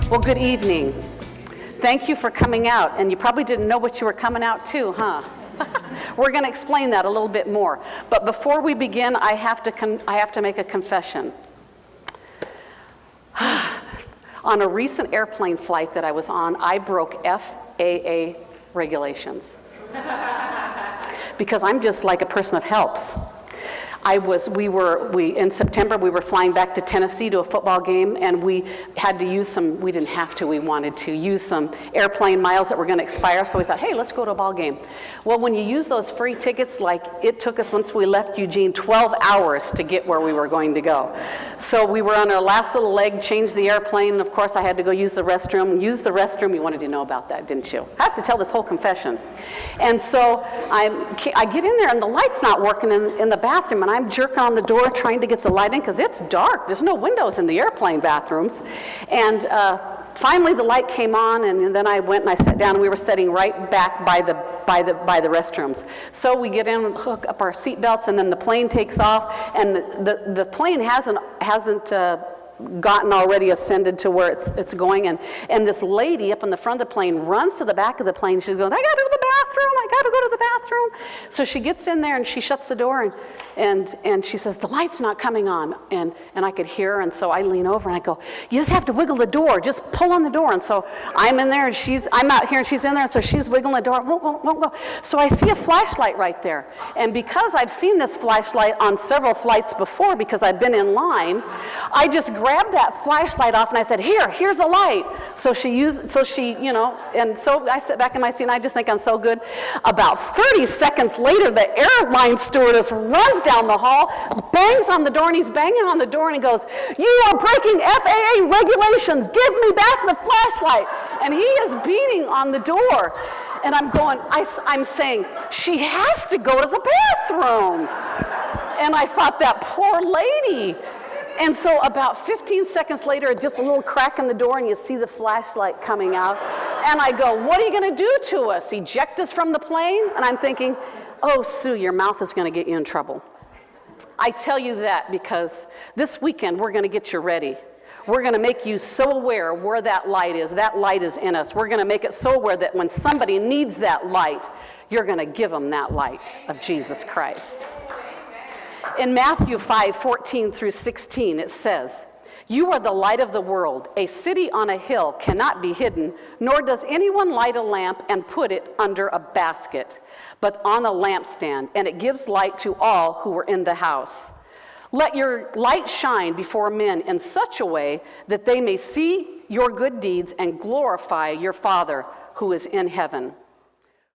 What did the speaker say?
Well, good evening. Thank you for coming out, and you probably didn't know what you were coming out to, huh? We're going to explain that a little bit more. But before we begin, I have to make a confession. On a recent airplane flight that I was on, I broke FAA regulations. Because I'm just like a person of helps. In September, we were flying back to Tennessee to a football game, and we had to use we didn't have to, we wanted to use some airplane miles that were going to expire, so we thought, hey, let's go to a ball game. Well, when you use those free tickets, like it took us, once we left Eugene, 12 hours to get where we were going to go. So we were on our last little leg, changed the airplane, and of course I had to go use the restroom. Use the restroom, you wanted to know about that, didn't you? I have to tell this whole confession. And so I get in there, and the light's not working in the bathroom, and I'm jerking on the door trying to get the light in because it's dark. There's no windows in the airplane bathrooms. And finally the light came on, and then I went and I sat down, and we were sitting right back by the restrooms. So we get in and hook up our seat belts, and then the plane takes off, and the plane hasn't gotten already ascended to where it's going, and this lady up in the front of the plane runs to the back of the plane. She's going, I gotta go to the bathroom, I gotta go to the bathroom. So she gets in there and she shuts the door, and she says, the light's not coming on, and I could hear her, and so I lean over and I go, you just have to wiggle the door, just pull on the door. And so I'm in there, and I'm out here, and she's in there, and so she's wiggling the door, won't go. So I see a flashlight right there, and because I've seen this flashlight on several flights before, because I've been in line, I just grabbed that flashlight off and I said, here's the light. So and so I sit back in my seat and I just think I'm so good. About 30 seconds later, the airline stewardess runs down the hall, bangs on the door, and he's banging on the door, and he goes, you are breaking FAA regulations, give me back the flashlight. And he is beating on the door. And I'm saying, she has to go to the bathroom. And I thought, that poor lady. And so about 15 seconds later, just a little crack in the door, and you see the flashlight coming out. And I go, what are you going to do to us? Eject us from the plane? And I'm thinking, oh, Sue, your mouth is going to get you in trouble. I tell you that because this weekend we're going to get you ready. We're going to make you so aware of where that light is. That light is in us. We're going to make it so aware that when somebody needs that light, you're going to give them that light of Jesus Christ. In Matthew 5:14 through 16, it says, you are the light of the world. A city on a hill cannot be hidden, nor does anyone light a lamp and put it under a basket, but on a lampstand, and it gives light to all who are in the house. Let your light shine before men in such a way that they may see your good deeds and glorify your Father who is in heaven.